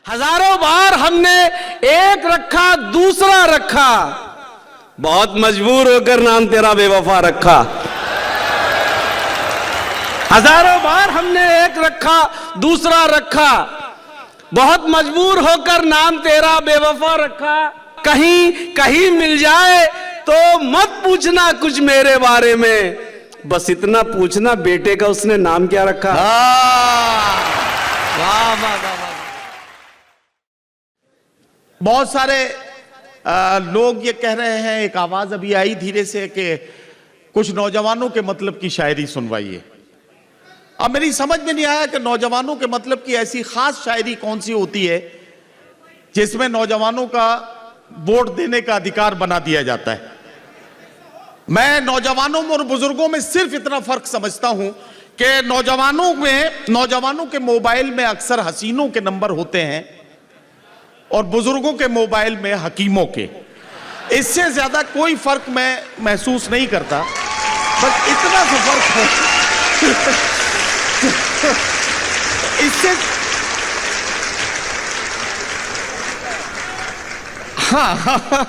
हजारों बार हमने एक रखा दूसरा रखा, बहुत मजबूर होकर नाम तेरा बेवफा रखा। हजारों बार हमने एक रखा दूसरा रखा, बहुत मजबूर होकर नाम तेरा बेवफा रखा। कहीं कहीं मिल जाए तो मत पूछना कुछ मेरे बारे में, बस इतना पूछना बेटे का उसने नाम क्या रखा। वाह वाह वाह वाह। बहुत सारे लोग ये कह रहे हैं, एक आवाज अभी आई धीरे से कि कुछ नौजवानों के मतलब की शायरी सुनवाइए। अब मेरी समझ में नहीं आया कि नौजवानों के मतलब की ऐसी खास शायरी कौन सी होती है जिसमें नौजवानों का वोट देने का अधिकार बना दिया जाता है। मैं नौजवानों और बुजुर्गों में सिर्फ इतना फर्क समझता हूं कि नौजवानों के मोबाइल में अक्सर हसीनों के नंबर होते हैं और बुजुर्गों के मोबाइल में हकीमों के। इससे ज्यादा कोई फर्क मैं महसूस नहीं करता, बस इतना सा फर्क है। इससे हाँ,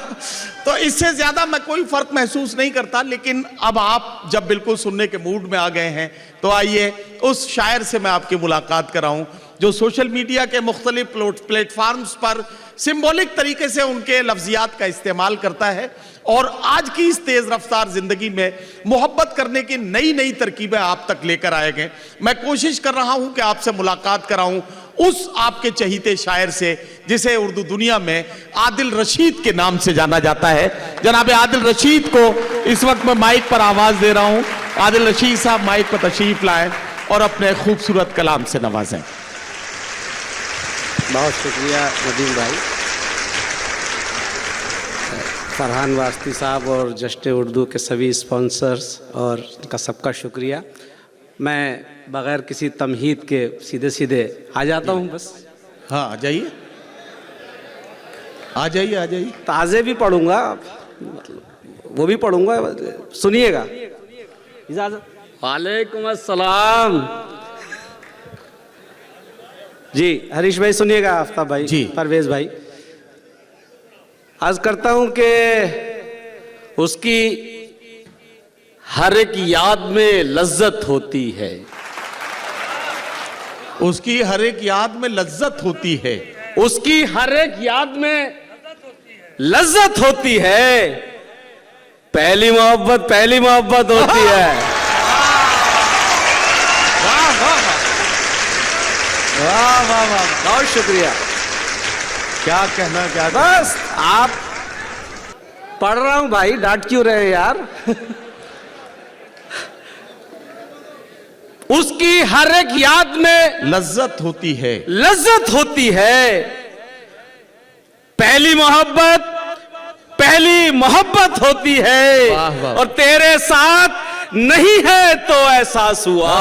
तो इससे ज्यादा मैं कोई फर्क महसूस नहीं करता। लेकिन अब आप जब बिल्कुल सुनने के मूड में आ गए हैं तो आइए उस शायर से मैं आपकी मुलाकात कराऊं जो सोशल मीडिया के मुख्तलिफ प्लेटफॉर्म्स पर सिंबॉलिक तरीके से उनके लफ्जियात का इस्तेमाल करता है और आज की इस तेज रफ्तार जिंदगी में मोहब्बत करने की नई नई तरकीबें आप तक लेकर आए गए। मैं कोशिश कर रहा हूं कि आपसे मुलाकात कराऊं उस आपके चहीते शायर से जिसे उर्दू दुनिया में आदिल रशीद के नाम से जाना जाता है। जनाब आदिल रशीद को इस वक्त मैं माइक पर आवाज दे रहा हूं। आदिल रशीद साहब माइक पर तशरीफ लाएं और अपने खूबसूरत कलाम से नवाजें। बहुत शुक्रिया नदीम भाई, फरहान वास्ती साहब और जश्न उर्दू के सभी स्पॉन्सर्स और इनका सबका शुक्रिया। मैं बगैर किसी तमहीद के सीधे सीधे आ जाता हूँ बस। हाँ आ जाइए, आ जाइए, आ जाइए। ताज़े भी पढ़ूंगा, वो भी पढ़ूंगा, सुनिएगा। इजाज़त। वालेकुम अस्सलाम जी। हरीश भाई सुनिएगा, आफ्ताब भाई जी, परवेज भाई। आज करता हूं कि उसकी हर एक याद में लज्जत होती है, उसकी हर एक याद में लज्जत होती है, उसकी हर एक याद में लज्जत होती है। पहली मोहब्बत होती है। वाह वाह वाह वाह वाह, बहुत शुक्रिया। क्या कहना, क्या बस आप पढ़ रहा हूं भाई, डांट क्यों रहे हैं यार। उसकी हर एक याद में लज्जत होती है, लज्जत होती है। पहली मोहब्बत होती है। वाह वाह। और तेरे साथ नहीं है तो एहसास हुआ,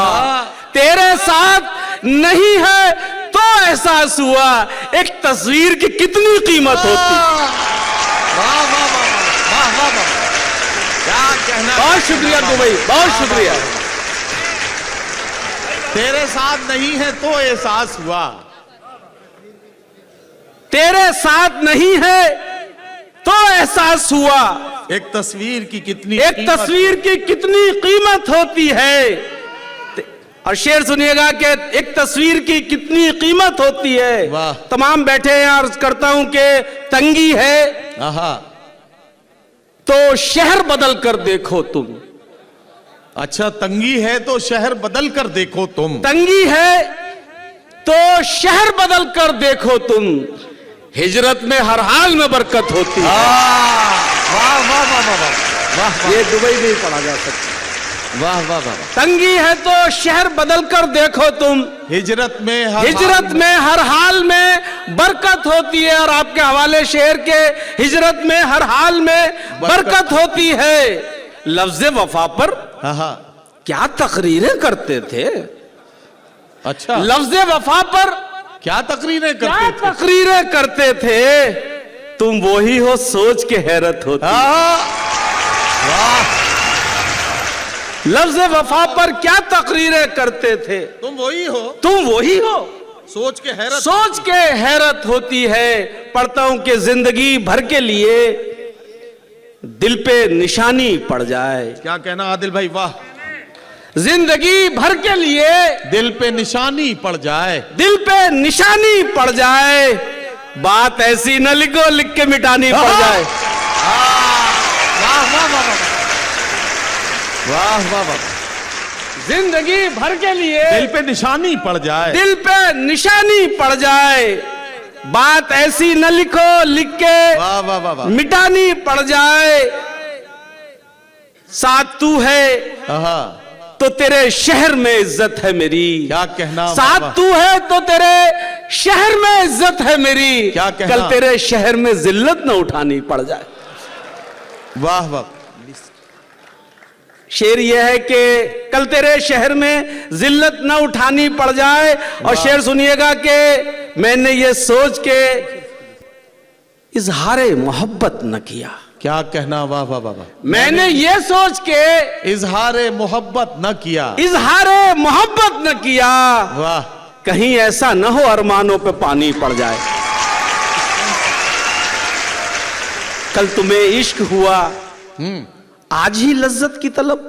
तेरे साथ नहीं है तो एहसास हुआ एक तस्वीर की कितनी कीमत होती। वाह वाह वाह वाह वाह वाह, क्या कहना। बहुत शुक्रिया दुबई, बहुत शुक्रिया। तेरे साथ नहीं है तो एहसास हुआ, तेरे साथ नहीं है तो एहसास हुआ एक तस्वीर की कितनी कीमत होती है। और शेर सुनिएगा कि एक तस्वीर की कितनी कीमत होती है। वाह। तमाम बैठे हैं, अर्ज करता हूं कि तंगी है तो शहर बदल कर देखो तुम। अच्छा, तंगी है तो शहर बदल कर देखो तुम, तंगी है तो शहर बदल कर देखो तुम। हिजरत में हर हाल में बरकत होती है। वाह वाह वाह वाह वाह, ये दुबई में ही पढ़ा जा सकता। वाह वाह वाह। तंगी है तो शहर बदल कर देखो तुम, हिजरत में हर हाल में बरकत होती है। और आपके हवाले शेर के, हिजरत में हर हाल में बरकत होती है। लफ्ज़ वफा पर क्या तकरीरें करते थे। अच्छा, लफ्ज़ वफा पर क्या तकरीरें करते थे। तुम वही हो सोच के हैरत होती। वाह। लफ्ज़ वफा पर क्या तकरीरें करते थे। तुम वही हो सोच के हैरत, सोच के हैरत होती है। पढ़ता हूं कि जिंदगी भर के लिए दिल पे निशानी पड़ जाए। क्या कहना आदिल भाई, वाह। जिंदगी भर के लिए दिल पे निशानी पड़ जाए, दिल पे निशानी पड़ जाए, बात ऐसी न लिखो लिख के मिटानी पड़ जाए। वाह वाह वाह वाह वाह वाह वाह। जिंदगी भर के लिए दिल पे निशानी पड़ जाए, दिल पे निशानी पड़ जाए, बात ऐसी न लिखो लिख के वाह वाह वाह वाह। मिटानी पड़ जाए। साथ तू है आहा, तो तेरे शहर में इज्जत है मेरी। क्या कहना, वाह, साथ वाह। तू है तो तेरे शहर में इज्जत है मेरी। क्या कहना? कल तेरे शहर में जिल्लत न उठानी पड़ जाए। वाह वाह। शेर यह है कि कल तेरे शहर में जिल्लत न उठानी पड़ जाए। और शेर सुनिएगा कि मैंने ये सोच के इजहारे मोहब्बत न किया। क्या कहना, वाह वाह वाह वाह। मैंने ये सोच के इजहारे मोहब्बत न किया, इजहारे मोहब्बत न किया, वाह। कहीं ऐसा न हो अरमानों पे पानी पड़ जाए। कल तुम्हें इश्क हुआ, आज ही लज्जत की तलब।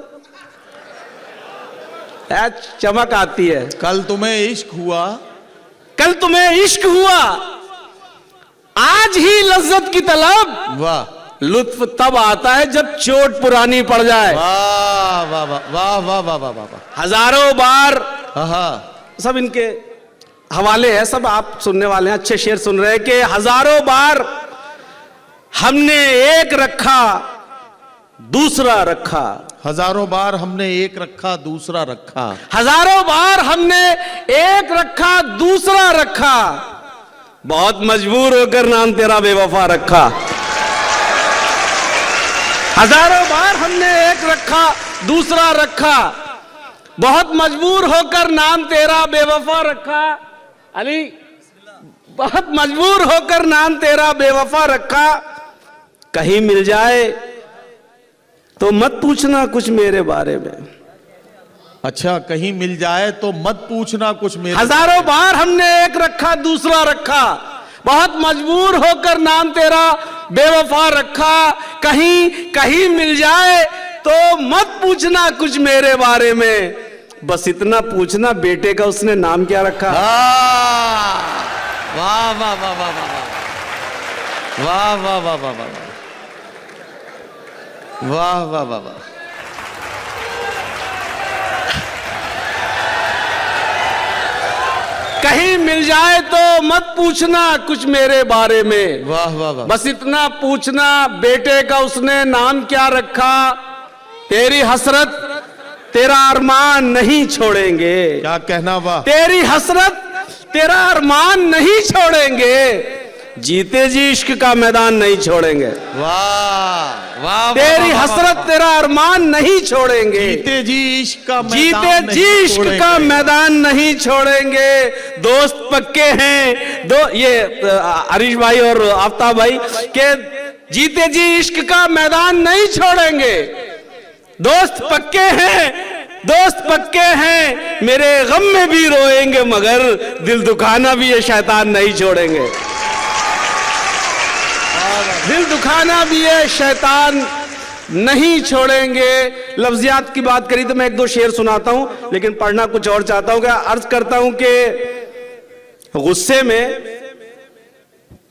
चमक आती है। कल तुम्हें इश्क हुआ, कल तुम्हें इश्क हुआ, आज ही लज्जत की तलब। वाह लुत्फ तब आता है जब चोट पुरानी पड़ जाए। वाह वाह वाह वाह वाह वाह वाह वाह। हजारों बार, आहा, सब इनके हवाले है, सब आप सुनने वाले हैं, अच्छे शेर सुन रहे हैं कि हजारों बार हमने एक रखा दूसरा रखा, हजारों बार हमने एक रखा दूसरा रखा, हजारों बार हमने एक रखा दूसरा रखा, बहुत मजबूर होकर नाम तेरा बेवफा रखा। हजारों बार हमने एक रखा दूसरा रखा, बहुत मजबूर होकर नाम तेरा बेवफा रखा। अली, बहुत मजबूर होकर नाम तेरा बेवफा रखा। कहीं मिल जाए तो मत पूछना कुछ मेरे बारे में। अच्छा, कहीं मिल जाए तो मत पूछना कुछ मेरे। हजारों बार हमने एक रखा दूसरा रखा, बहुत मजबूर होकर नाम तेरा बेवफा रखा। कहीं कहीं मिल जाए तो मत पूछना कुछ मेरे बारे में, बस इतना पूछना बेटे का उसने नाम क्या रखा। वाह वाह वाह वाह वाह वाह वाह वाह वाह वाह वाह वाह वाह वाह। कहीं मिल जाए तो मत पूछना कुछ मेरे बारे में, वाह वाह वाह। बस इतना पूछना बेटे का उसने नाम क्या रखा। तेरी हसरत तेरा अरमान नहीं छोड़ेंगे। क्या कहना, वाह। तेरी हसरत तेरा अरमान नहीं छोड़ेंगे, जीते जी इश्क का मैदान नहीं छोड़ेंगे। वाह वाह। तेरी हसरत तेरा अरमान नहीं छोड़ेंगे, जीते जी इश्क का जीते जी इश्क का मैदान नहीं छोड़ेंगे। दोस्त पक्के हैं दो, ये हरीश भाई और आफ्ताब भाई के जीते जी इश्क का मैदान नहीं छोड़ेंगे। दोस्त पक्के हैं, दोस्त पक्के हैं, मेरे गम में भी रोएंगे मगर दिल दुखाना भी ये शैतान नहीं छोड़ेंगे। दिल दुखाना भी ये शैतान नहीं छोड़ेंगे। लफ्जियात की बात करी तो मैं एक दो शेर सुनाता हूं, लेकिन पढ़ना कुछ और चाहता हूं। क्या अर्ज करता हूं कि गुस्से में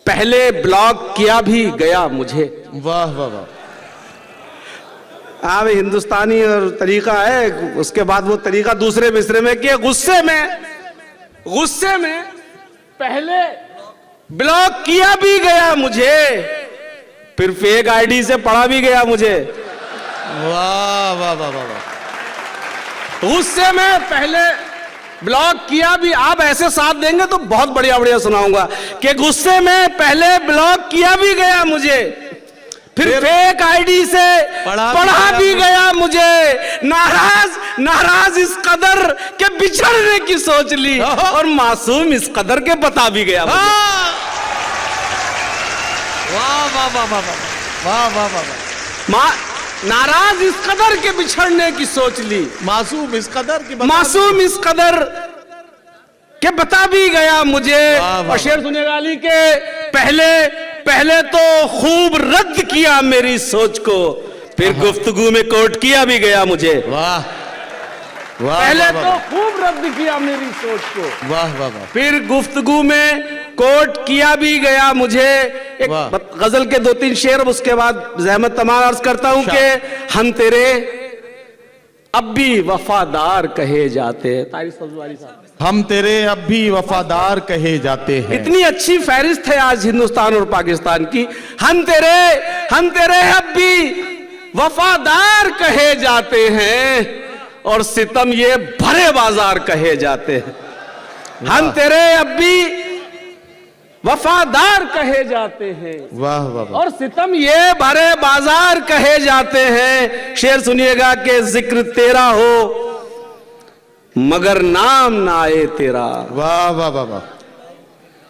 पहले ब्लॉक किया भी गया मुझे। वाह वाह वाह। हाँ, हिंदुस्तानी और तरीका है, उसके बाद वो तरीका दूसरे मिसरे में कि गुस्से में पहले ब्लॉक किया भी गया मुझे, फिर फेक आईडी से पढ़ा भी गया मुझे। वाह वाह वाह वाह। गुस्से में पहले ब्लॉक किया भी, आप ऐसे साथ देंगे तो बहुत बढ़िया बढ़िया सुनाऊंगा कि गुस्से में पहले ब्लॉक किया भी गया मुझे, फिर फेक आईडी से पढ़ा भी गया मुझे। नाराज इस कदर के बिछड़ने की सोच ली, और मासूम इस कदर के बता भी गया मुझे। वाह वाह वाह वाह वाह वाह वाह वाह। नाराज इस कदर के बिछड़ने की सोच ली, मासूम इस कदर की, मासूम इस कदर कि बता भी गया मुझे। और शेर सुनिएगा अली के, पहले तो खूब रद्द किया मेरी सोच को, फिर गुफ्तगू में कोट किया भी गया मुझे। वाह वाह, पहले वाह, तो वाह, खूब रद्द किया मेरी सोच को, वाह वाह वाह, फिर गुफ्तगू में कोट किया भी गया मुझे। एक वाह। गजल के 2-3 शेर, उसके बाद जहमत तमाम अर्ज करता हूं कि हम तेरे अब भी वफादार कहे जाते हैं। तारिक सब्जवारी साहब, हम तेरे अब भी वफादार कहे जाते हैं। इतनी अच्छी फहरिस्त है आज हिंदुस्तान और पाकिस्तान की। हम तेरे अब भी वफादार कहे जाते हैं और सितम ये भरे बाजार कहे जाते हैं। हम तेरे अब भी वफादार कहे जाते हैं, वाह वाह वाह, और सितम ये भरे बाजार कहे जाते हैं। शेर सुनिएगा कि जिक्र तेरा हो मगर नाम ना आए तेरा। वाह वाह वाह वाह,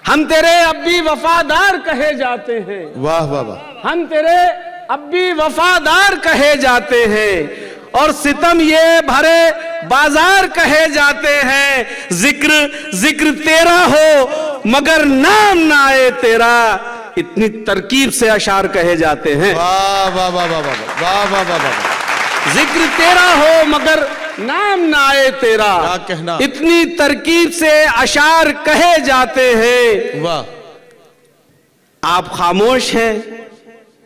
हम तेरे अब भी वफादार कहे जाते हैं, वाह वाह वाह, हम तेरे अब भी वफादार कहे जाते हैं, और सितम ये भरे बाजार कहे जाते हैं। जिक्र तेरा हो मगर नाम ना आए तेरा, इतनी तरकीब से अशार कहे जाते हैं। वाह वाह वाह वाह वाह, वाह वाह वाह वाह, जिक्र तेरा हो मगर नाम ना आए तेरा, क्या कहना, इतनी तरकीब से अशार कहे जाते हैं। वाह। आप खामोश हैं,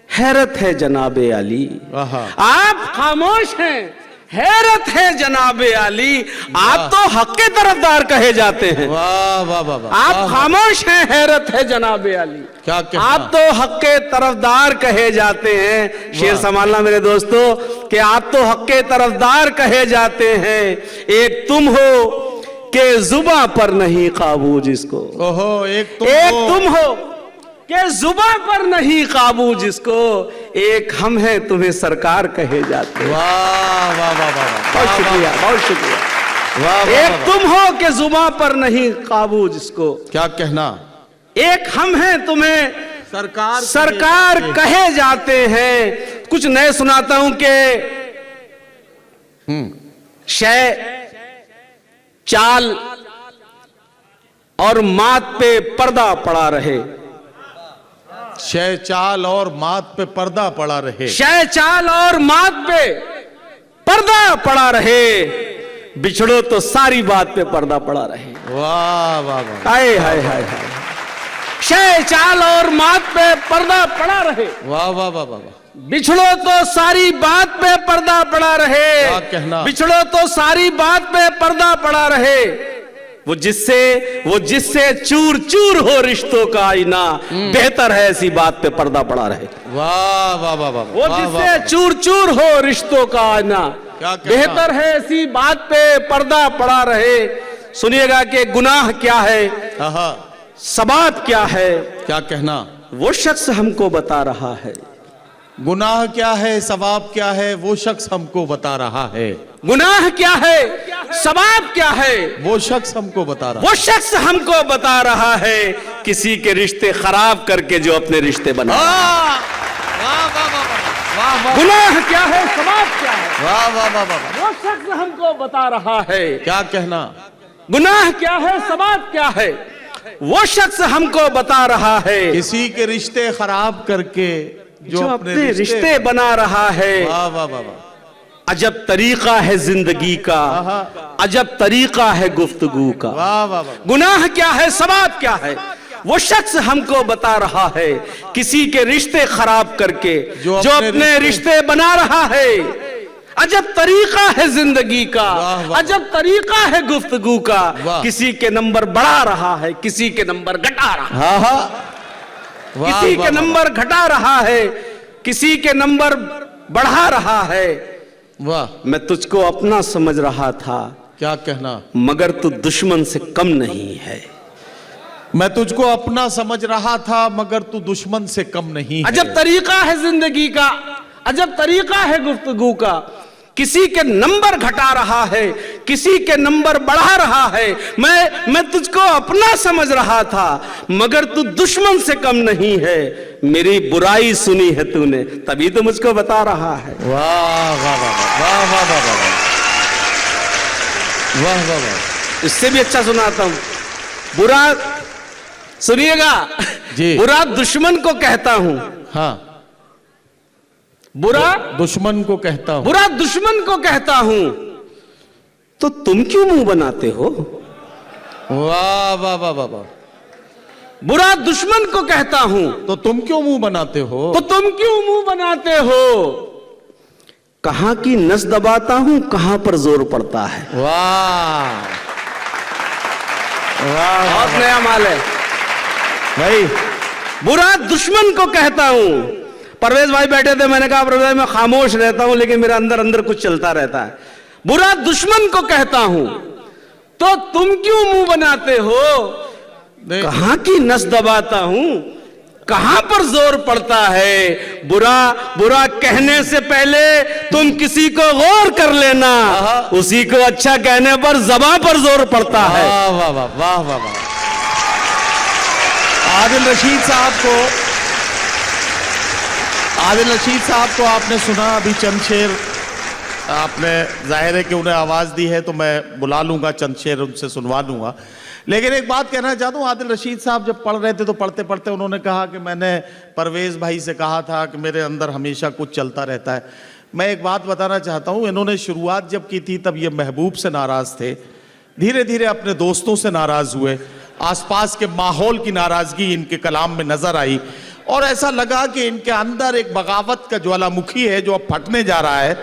हैरत है जनाबे अली। आप खामोश हैं, हैरत है जनाबे अली। आप तो हक के तरफदार कहे जाते हैं। वाह वाह वाह वाह, आप खामोश हैं, हैरत है जनाबे अली। क्या कहना, आप तो हक के तरफदार कहे जाते हैं। शेर संभालना मेरे दोस्तों कि आप तो हक के तरफदार कहे जाते हैं। एक तुम हो कि जुबां पर नहीं काबू जिसको, ओहो, एक तुम हो कि जुबां पर नहीं काबू जिसको, एक हम हैं तुम्हें सरकार कहे जाते हैं। वाह वाह वाह वाह, बहुत शुक्रिया, बहुत शुक्रिया। वाह, एक तुम हो कि जुबां पर नहीं काबू जिसको, क्या कहना, एक हम हैं तुम्हें सरकार कहे जाते हैं। कुछ नए सुनाता हूं कि शय चाल और मात पे पर्दा पड़ा रहे, शय चाल और मात पे पर्दा पड़ा रहे, शय चाल और मात पे पर्दा पड़ा रहे, बिछड़ो तो सारी बात पे पर्दा पड़ा रहे। वाह वाह वाह, हाय हाय हाय हाय, शय चाल और मात पे पर्दा पड़ा रहे, वाह वाह वाह वाह, बिछड़ो तो सारी बात पे पर्दा पड़ा रहे। क्या कहना, बिछड़ो तो सारी बात पे पर्दा पड़ा रहे, वो जिससे चूर चूर हो रिश्तों का आईना, बेहतर है ऐसी बात पे पर्दा पड़ा रहे। वाह वाह वाह वाह, वो जिससे चूर चूर हो रिश्तों का आईना, बेहतर है ऐसी बात पे पर्दा पड़ा रहे। सुनिएगा कि गुनाह क्या है, सबाब क्या है, क्या कहना, वो शख्स हमको बता रहा है। गुनाह क्या है, सवाब क्या है, वो शख्स हमको बता रहा है। गुनाह क्या है, सवाब क्या है, वो शख्स हमको बता रहा, वो शख्स हमको बता रहा है। किसी के रिश्ते खराब करके जो अपने रिश्ते बना, गुनाह क्या है, सवाब क्या है, वाह वाह वाह वाह, वो शख्स हमको बता रहा है। क्या कहना, गुनाह क्या है, सवाब क्या है, वो शख्स हमको बता रहा है। किसी के रिश्ते खराब करके जो अपने रिश्ते बना रहा है। वाह वाह वाह वाह, अजब तरीका है जिंदगी का, अजब तरीका है गुफ्तगू का। वाह वाह वाह, गुनाह क्या है, सवाब क्या है, वो शख्स हमको बता रहा है। किसी के रिश्ते खराब करके जो अपने रिश्ते बना रहा है। अजब तरीका है जिंदगी का, अजब तरीका है गुफ्तगू का। किसी के नंबर बढ़ा रहा है, किसी के नंबर घटा रहा है, किसी के नंबर घटा रहा है, किसी के नंबर बढ़ा रहा है। वाह, मैं तुझको अपना समझ रहा था, क्या कहना, मगर तू दुश्मन से कम नहीं है। मैं तुझको अपना समझ रहा था मगर तू दुश्मन से कम नहीं है। अजब तरीका है जिंदगी का, अजब तरीका है गुफ्तगू का। किसी के नंबर घटा रहा है, किसी के नंबर बढ़ा रहा है। मैं तुझको अपना समझ रहा था, मगर तू दुश्मन से कम नहीं है। मेरी बुराई सुनी है तूने, तभी तो मुझको बता रहा है। वाह वाह वाह वाह वाह वाह वाह वाह वाह वाह, इससे भी अच्छा सुनाता हूं। बुरा सुनिएगा जी। बुरा दुश्मन को कहता हूं, हाँ, बुरा दुश्मन को कहता हूं। बुरा दुश्मन को कहता हूं, तो तुम क्यों मुंह बनाते हो? वाह वाह वाह वाह वाह। बुरा दुश्मन को कहता हूं, तो तुम क्यों मुंह बनाते हो? तो तुम क्यों मुंह बनाते हो? कहां की नस दबाता हूं, कहां पर जोर पड़ता है। वाह वाह बहुत नया माल है भाई। बुरा दुश्मन को कहता हूं। परवेज भाई बैठे थे, मैंने कहा परवेज भाई मैं खामोश रहता हूं लेकिन मेरे अंदर अंदर कुछ चलता रहता है। बुरा दुश्मन को कहता हूं, तो तुम क्यों मुंह बनाते हो? कहां की नस दबाता हूं, कहां पर जोर पड़ता है। बुरा बुरा कहने से पहले तुम किसी को गौर कर लेना, उसी को अच्छा कहने पर ज़बां पर जोर पड़ता है। वाह वाह वाह वाह वाह वाह। आदिल रशीद साहब को आपने सुना अभी चंद शेर आपने, जाहिर है कि उन्हें आवाज दी है तो मैं बुला लूंगा, चंद शेर उनसे सुनवा दूंगा। लेकिन एक बात कहना चाहता हूँ, आदिल रशीद साहब जब पढ़ रहे थे तो पढ़ते पढ़ते उन्होंने कहा कि मैंने परवेज भाई से कहा था कि मेरे अंदर हमेशा कुछ चलता रहता है। मैं एक बात बताना चाहता हूँ, इन्होंने शुरुआत जब की थी तब ये महबूब से नाराज थे, धीरे धीरे अपने दोस्तों से नाराज हुए, आसपास के माहौल की नाराजगी इनके कलाम में नजर आई और ऐसा लगा कि इनके अंदर एक बगावत का ज्वालामुखी है जो अब फटने जा रहा है।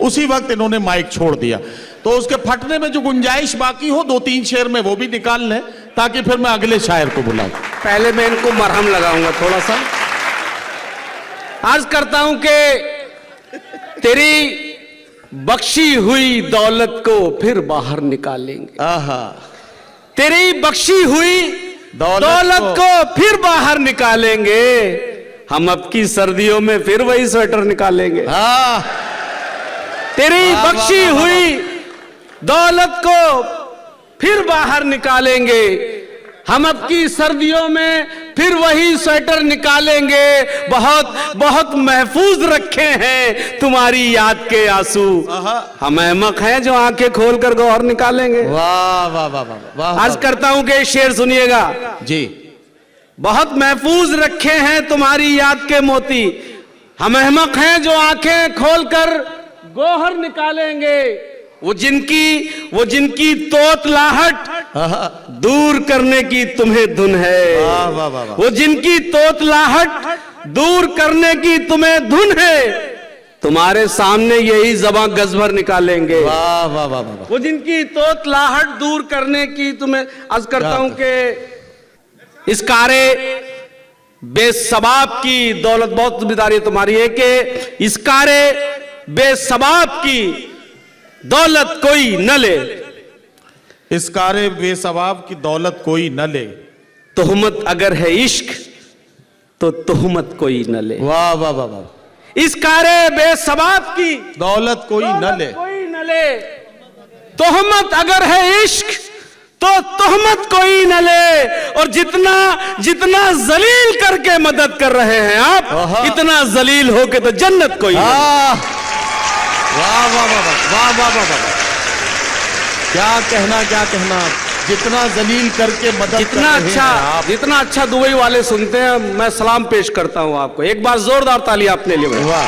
उसी वक्त इन्होंने माइक छोड़ दिया, तो उसके फटने में जो गुंजाइश बाकी हो 2-3 शेर में वो भी निकाल लें ताकि फिर मैं अगले शायर को बुलाऊं। पहले मैं इनको मरहम लगाऊंगा थोड़ा सा। अर्ज करता हूं कि तेरी बख्शी हुई दौलत को फिर बाहर निकालेंगे। आहा, तेरी बख्शी हुई दौलत को फिर बाहर निकालेंगे। हम अब की सर्दियों में फिर वही स्वेटर निकालेंगे। हाँ, तेरी बख्शी हुई दौलत को फिर बाहर निकालेंगे। हम अब की सर्दियों में फिर वही स्वेटर निकालेंगे। बहुत बहुत महफूज रखे हैं तुम्हारी याद के आंसू। हम अहमक हैं जो आंखें खोलकर गौहर निकालेंगे। वाह वाह वाह वाह वाह। आज करता हूं कि शेर सुनिएगा जी। बहुत महफूज रखे हैं तुम्हारी याद के मोती, हम अहमक हैं जो आंखें खोलकर गौहर निकालेंगे। वो जिनकी तोतलाहट दूर करने की तुम्हें धुन है। वाह वाह वाह वाह। वो जिनकी तोतलाहट दूर करने की तुम्हें धुन है, तुम्हारे सामने यही ज़बां गज़भर निकालेंगे। वाह वाह वाह वाह। वो जिनकी तोतलाहट दूर करने की तुम्हें अर्ज करता हूं कि इस कारे बेसबाब की दौलत, बहुत जिम्मेदारी तुम्हारी है कि इस कारे बेसबाब की दौलत कोई न ले। इस कारे बेसबाब की दौलत कोई न ले। तोहमत अगर है इश्क तो तोहमत कोई न ले। वाह वाह वाह वाह। इस कारे बेसबाब की दौलत कोई न ले। कोई न ले। तोहमत अगर है इश्क तो तोहमत कोई न ले। और जितना जलील करके मदद कर रहे हैं आप, इतना जलील होके तो जन्नत कोई न ले। वाह वाह वाह वाह वाह वाह वाह। क्या कहना, जितना जलील करके मदद, जितना अच्छा दुबई वाले सुनते हैं। मैं सलाम पेश करता हूं आपको, एक बार जोरदार ताली आपने लिए। वाह।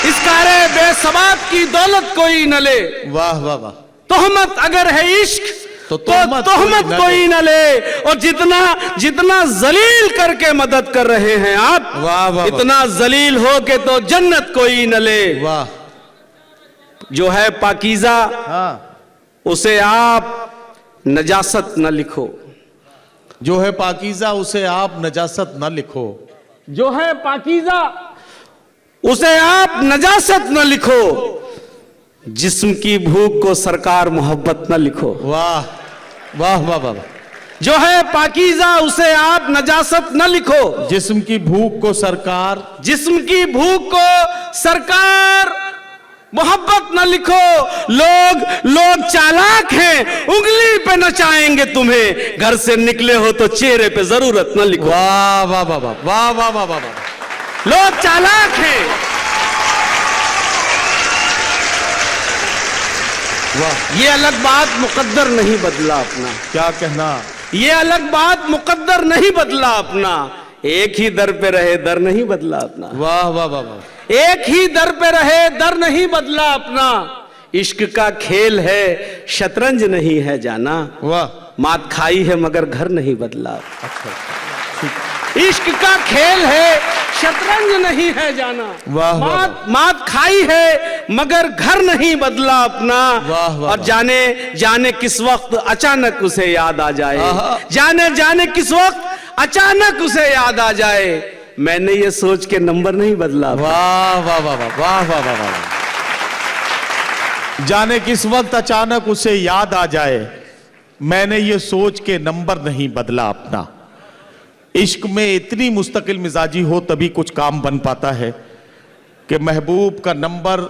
इस कारे बेसबाब की दौलत कोई न ले। वाह वाह वाह। तोहमत अगर है इश्क तो तोहमत कोई न ले। और जितना जलील करके मदद कर रहे हैं आप, वाह वाह, इतना जलील हो के तो जन्नत कोई न ले। वाह। जो है पाकीज़ा, हाँ, उसे आप नजासत न लिखो। जो है पाकीज़ा उसे आप नजासत न लिखो। जो है पाकीज़ा उसे आप नजासत न लिखो। जिस्म की भूख को सरकार मोहब्बत न लिखो। वाह वाह वाह वाह। जो है पाकीज़ा उसे आप नजासत न लिखो। जिस्म की भूख को सरकार मोहब्बत न लिखो। लोग चालाक हैं, उंगली पे नचाएंगे तुम्हें। घर से निकले हो तो चेहरे पे जरूरत न लिखो। वाह वाह वाह वाह वाह वाह वाह वाह। लोग चालाक हैं, वाह, ये अलग बात मुकद्दर नहीं बदला अपना, क्या कहना। ये अलग बात मुकद्दर नहीं बदला अपना, एक ही दर पे रहे दर नहीं बदला अपना। वाह वाह वाह वाह, एक ही दर पे रहे दर नहीं बदला अपना, इश्क का खेल है शतरंज नहीं है जाना, वाह, मात खाई है मगर घर नहीं बदला। अच्छा, इश्क का खेल है शतरंज नहीं है जाना, वाह, वाह, मात खाई है मगर घर नहीं बदला अपना। वाह, वाह, और जाने जाने किस वक्त अचानक उसे याद आ जाए, आहा। जाने जाने किस वक्त अचानक उसे याद आ जाए, मैंने ये सोच के नंबर नहीं बदला। वाह वाह वाह वाह वाह वाह वाह वाह, जाने किस वक्त अचानक उसे याद आ जाए, मैंने ये सोच के नंबर नहीं बदला अपना। इश्क में इतनी मुस्तकिल मिजाजी हो तभी कुछ काम बन पाता है कि महबूब का नंबर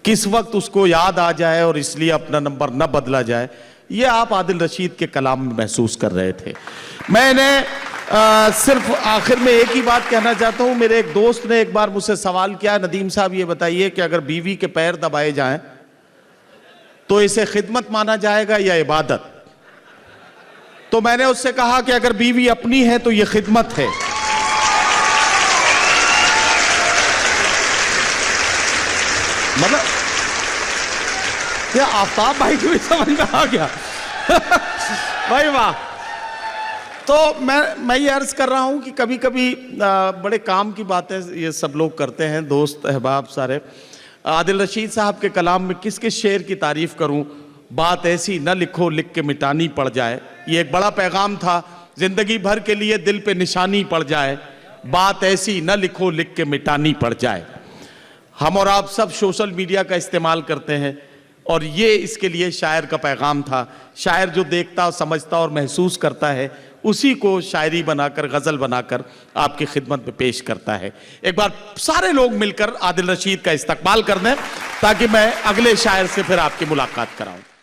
किस वक्त उसको याद आ जाए और इसलिए अपना नंबर न बदला जाए। ये आप आदिल रशीद के कलाम में महसूस कर रहे थे। मैंने सिर्फ आखिर में एक ही बात कहना चाहता हूं। मेरे एक दोस्त ने एक बार मुझसे सवाल किया, नदीम साहब ये बताइए कि अगर बीवी के पैर दबाए जाएं तो इसे खिदमत माना जाएगा या इबादत? तो मैंने उससे कहा कि अगर बीवी अपनी है तो ये खिदमत है। मतलब क्या आफ्ताब भाई को भी समझ में आ गया? भाई वाह। तो मैं ये अर्ज कर रहा हूं कि कभी कभी बड़े काम की बातें ये सब लोग करते हैं, दोस्त अहबाब सारे। आदिल रशीद साहब के कलाम में किस किस शेर की तारीफ करूं। बात ऐसी न लिखो लिख के मिटानी पड़ जाए, ये एक बड़ा पैगाम था। जिंदगी भर के लिए दिल पे निशानी पड़ जाए, बात ऐसी न लिखो लिख के मिटानी पड़ जाए। हम और आप सब सोशल मीडिया का इस्तेमाल करते हैं और ये इसके लिए शायर का पैगाम था। शायर जो देखता, समझता और महसूस करता है उसी को शायरी बनाकर, गज़ल बनाकर आपकी खिदमत में पेश करता है। एक बार सारे लोग मिलकर आदिल रशीद का इस्तकबाल कर दें ताकि मैं अगले शायर से फिर आपकी मुलाकात कराऊं।